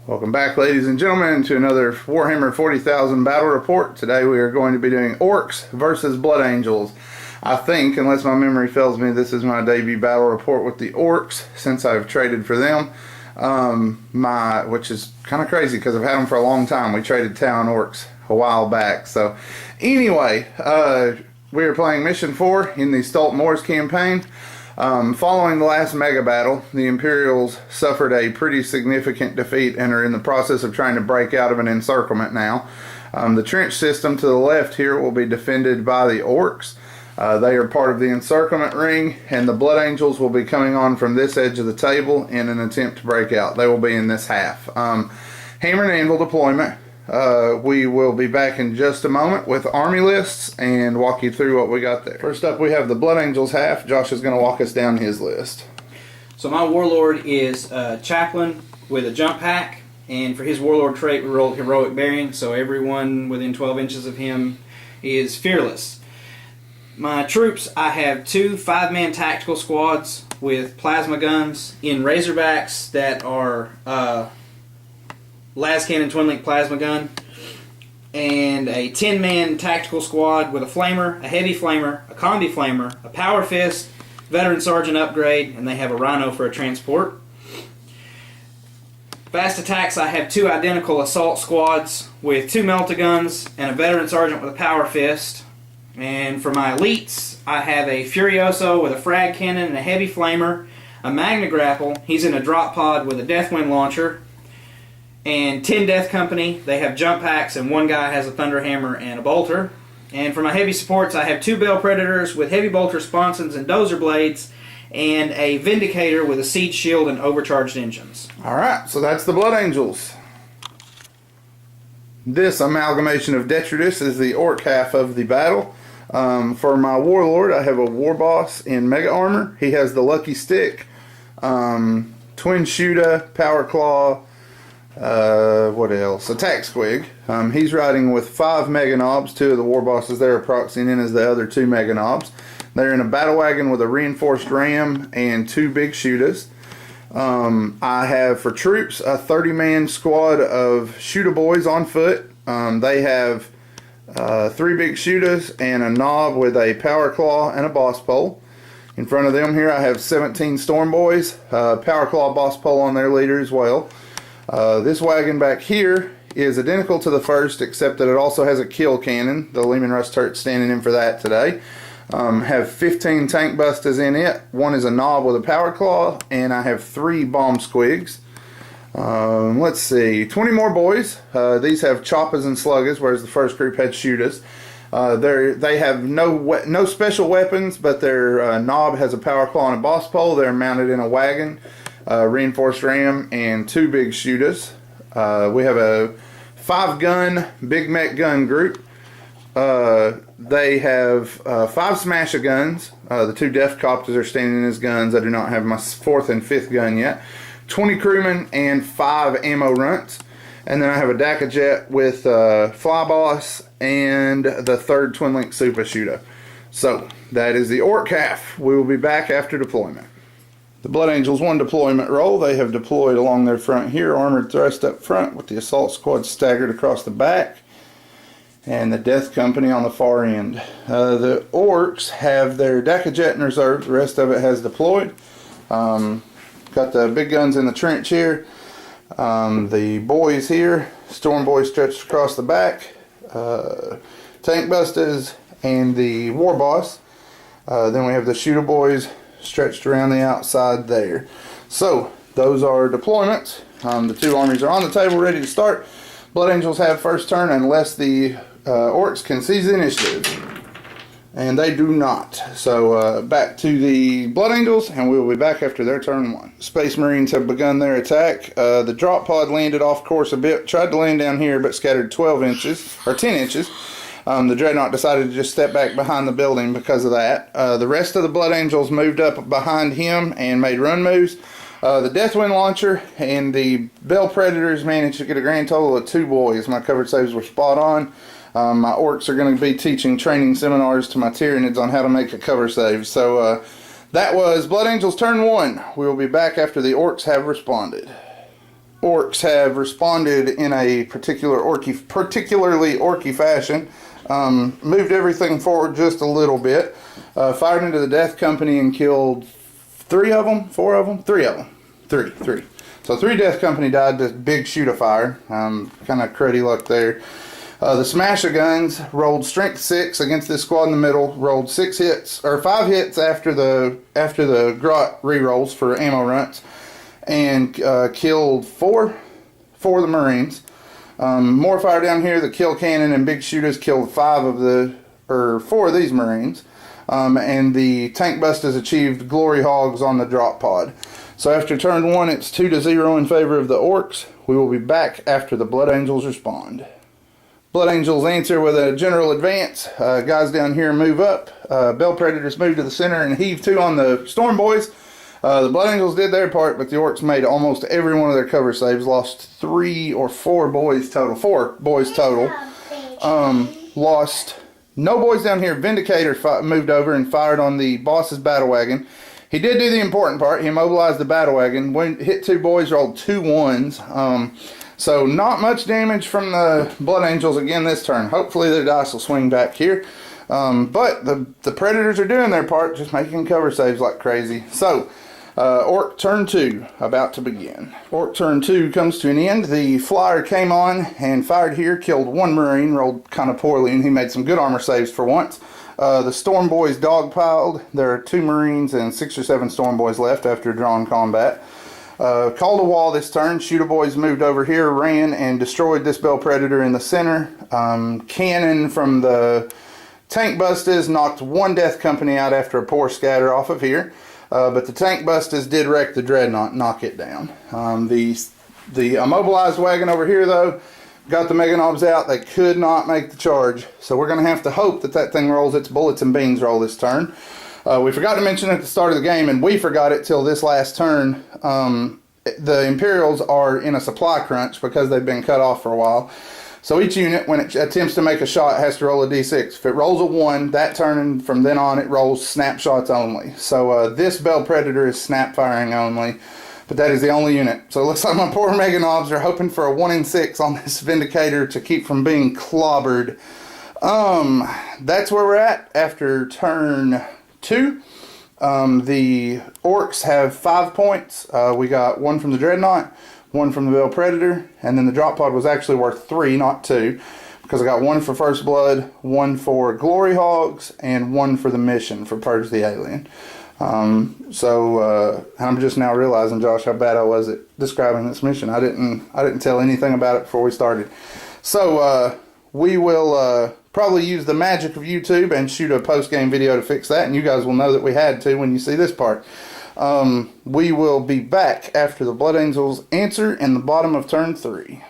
Welcome back, ladies and gentlemen, to another Warhammer 40,000 battle report. Today we are going to be doing Orks versus Blood Angels. I think, unless my memory fails me, this is my debut battle report with the Orks since I've traded for them. Which is kind of crazy because I've had them for a long time. We traded Town Orks a while back. So anyway, we are playing Mission 4 in the Stolt Moors campaign. Following the last mega battle, the Imperials suffered a pretty significant defeat and are in the process of trying to break out of an encirclement now. The trench system to the left here will be defended by the Orks. They are part of the encirclement ring, and the Blood Angels will be coming on from this edge of the table in an attempt to break out. They will be in this half. Hammer and Anvil deployment. We will be back in just a moment with army lists and walk you through what we got there. First up, we have the Blood Angels half. Josh is going to walk us down his list. So my Warlord is Chaplain with a jump pack, and for his Warlord trait we rolled Heroic Bearing, so everyone within 12 inches of him is fearless. My troops, I have two 5-man tactical squads with plasma guns in Razorbacks that are las cannon twin-link plasma gun, and a 10-man tactical squad with a flamer, a heavy flamer, a combi flamer, a power fist, veteran sergeant upgrade, and they have a rhino for a transport. Fast attacks, I have two identical assault squads with two melta-guns and a veteran sergeant with a power fist. And for my elites, I have a Furioso with a frag cannon and a heavy flamer, a Magna Grapple, he's in a drop pod with a Deathwind launcher, and 10 Death Company, they have jump packs, and one guy has a Thunderhammer and a bolter. And for my heavy supports, I have two Bell Predators with heavy bolter sponsons and dozer blades, and a Vindicator with a siege shield and overcharged engines. Alright, so that's the Blood Angels. This amalgamation of detritus is the Orc half of the battle. For my Warlord, I have a War Boss in Mega Armor. He has the Lucky Stick, Twin Shooter, Power Claw, what else? Attack Squig. He's riding with 5 Mega Knobs. 2 of the War Bosses there are proxying in as the other 2 Mega Knobs. They're in a battle wagon with a reinforced ram and 2 big shooters. I have for troops a 30-man squad of shooter boys on foot. They have 3 big shooters and a knob with a power claw and a boss pole. In front of them here I have 17 storm boys, power claw, boss pole on their leader as well. This wagon back here is identical to the first, except that it also has a kill cannon. The Lehman Russ turret standing in for that today. Have 15 tank busters in it. One is a knob with a power claw, and I have 3 bomb squigs. Let's see, 20 more boys. These have choppers and sluggers, whereas the first group had shooters. They have no special weapons, but their knob has a power claw and a boss pole. They're mounted in a wagon, reinforced ram, and 2 big shooters. We have a 5-gun Big Mech gun group. They have 5 smasher guns. The 2 Death Copters are standing as guns. I do not have my 4th and 5th gun yet. 20 crewmen and 5 ammo runts. And then I have a Daka Jet with Fly Boss and the 3rd Twin Link Super Shooter. So that is the Orc half. We will be back after deployment. The Blood Angels 1 deployment roll. They have deployed along their front here, armored thrust up front with the assault squad staggered across the back, and the Death Company on the far end. The Orcs have their Daka Jet in reserve. The rest of it has deployed. Got the big guns in the trench here. The boys here, Storm Boys stretched across the back. Tank Busters and the War Boss. Then we have the Shooter Boys stretched around the outside there. So those are deployments. The 2 armies are on the table ready to start. Blood Angels have first turn unless the Orcs can seize the initiative, and they do not. So back to the Blood Angels, and we will be back after their turn 1. Space Marines have begun their attack. The drop pod landed off course a bit, tried to land down here but scattered 12 inches or 10 inches. The Dreadnought decided to just step back behind the building because of that. The rest of the Blood Angels moved up behind him and made run moves. The Deathwind Launcher and the Bell Predators managed to get a grand total of 2 boys. My covered saves were spot on. My Orcs are going to be teaching training seminars to my Tyranids on how to make a cover save. So that was Blood Angels turn 1. We will be back after the Orcs have responded. Orks have responded in a particularly orky fashion. Moved everything forward just a little bit. Fired into the Death Company and killed 3 of them, 4 of them, 3 of them. Three. So 3 Death Company died to big shoot of fire. Kind of cruddy luck there. The Smasher Guns rolled strength 6 against this squad in the middle. Rolled 5 hits after the grot rerolls for ammo runs, and killed 4 of the Marines. More fire down here. The kill cannon and big shooters killed 4 of these Marines. And the tank busters achieved glory hogs on the drop pod. So after turn 1, it's 2-0 in favor of the Orks. We will be back after the Blood Angels respond. Blood Angels answer with a general advance. Guys down here move up. Bell Predators move to the center and heave to on the Storm Boys. The Blood Angels did their part, but the Orks made almost every one of their cover saves. Lost 3 or 4 boys total. 4 boys total. Lost no boys down here. Vindicator moved over and fired on the boss's battle wagon. He did do the important part. He immobilized the battle wagon. Hit 2 boys, rolled 2 ones. So not much damage from the Blood Angels again this turn. Hopefully their dice will swing back here. But the Predators are doing their part, just making cover saves like crazy. So, Ork turn 2 about to begin. Ork turn 2 comes to an end. The Flyer came on and fired here, killed 1 Marine, rolled kind of poorly, and he made some good armor saves for once. The Storm Boys dogpiled. There are 2 Marines and 6 or 7 Storm Boys left after drawn combat. Called a wall this turn. Shooter Boys moved over here, ran, and destroyed this Bell Predator in the center. Cannon from the Tank Busters knocked 1 Death Company out after a poor scatter off of here. But the Tank Busters did wreck the Dreadnought, knock it down. The immobilized wagon over here, though, got the Mega Knobs out. They could not make the charge. So we're going to have to hope that thing rolls its bullets and beans roll this turn. We forgot to mention at the start of the game, and we forgot it till this last turn, the Imperials are in a supply crunch because they've been cut off for a while. So each unit, when it attempts to make a shot, has to roll a d6. If it rolls a 1, that turn and from then on it rolls snapshots only. So this Bell Predator is snap firing only, but that is the only unit. So it looks like my poor Mega Knobs are hoping for a 1 in 6 on this Vindicator to keep from being clobbered. That's where we're at after turn 2. The Orks have 5 points. We got 1 from the Dreadnought, 1 from the Bell Predator, and then the drop pod was actually worth 3, not 2, because I got 1 for First Blood, 1 for Glory Hogs, and 1 for the mission for Purge the Alien. I'm just now realizing, Josh, how bad I was at describing this mission. I didn't tell anything about it before we started. So we will probably use the magic of YouTube and shoot a post-game video to fix that, and you guys will know that we had to when you see this part. We will be back after the Blood Angels answer in the bottom of turn 3.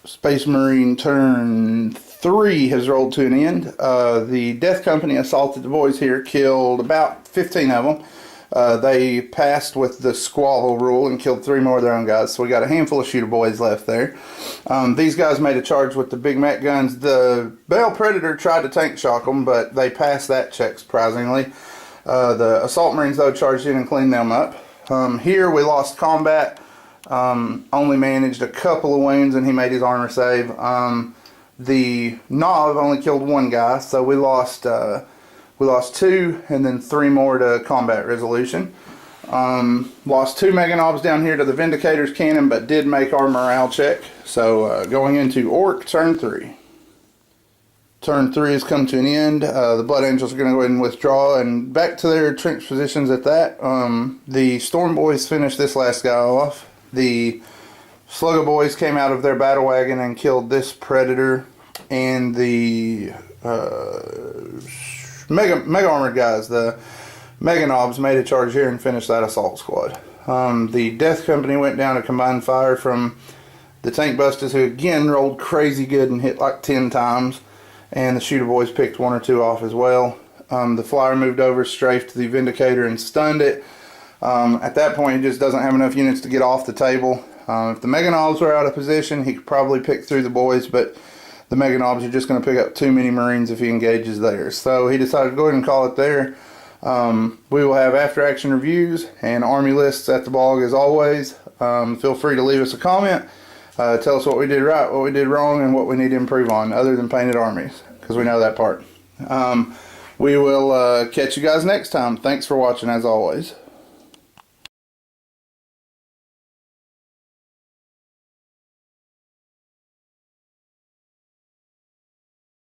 Space Marine turn 3 has rolled to an end. The Death Company assaulted the boys here, killed about 15 of them. They passed with the squabble rule and killed 3 more of their own guys, so we got a handful of shooter boys left there. These guys made a charge with the big Mac guns. The Bell Predator tried to tank shock them, but they passed that check surprisingly. The Assault Marines, though, charged in and cleaned them up. Here we lost combat, only managed a couple of wounds, and he made his armor save. The Knob only killed 1 guy, so we lost 2 and then 3 more to combat resolution. Lost 2 Mega Knobs down here to the Vindicator's cannon, but did make our morale check. So going into Ork turn 3. Turn 3 has come to an end. The Blood Angels are going to go ahead and withdraw and back to their trench positions at that. The Storm Boys finished this last guy off. The Slugger Boys came out of their battle wagon and killed this Predator, and the Mega Armored guys, the Mega Knobs, made a charge here and finished that assault squad. The Death Company went down to combined fire from the Tank Busters, who again rolled crazy good and hit like 10 times. And the Shooter Boys picked 1 or 2 off as well. The Flyer moved over, strafed the Vindicator, and stunned it. At that point, he just doesn't have enough units to get off the table. If the Mega Knobs were out of position, he could probably pick through the boys, but the Mega Knobs are just going to pick up too many Marines if he engages there. So he decided to go ahead and call it there. We will have after-action reviews and army lists at the blog as always. Feel free to leave us a comment. Tell us what we did right, what we did wrong, and what we need to improve on, other than painted armies, because we know that part. We will catch you guys next time. Thanks for watching, as always.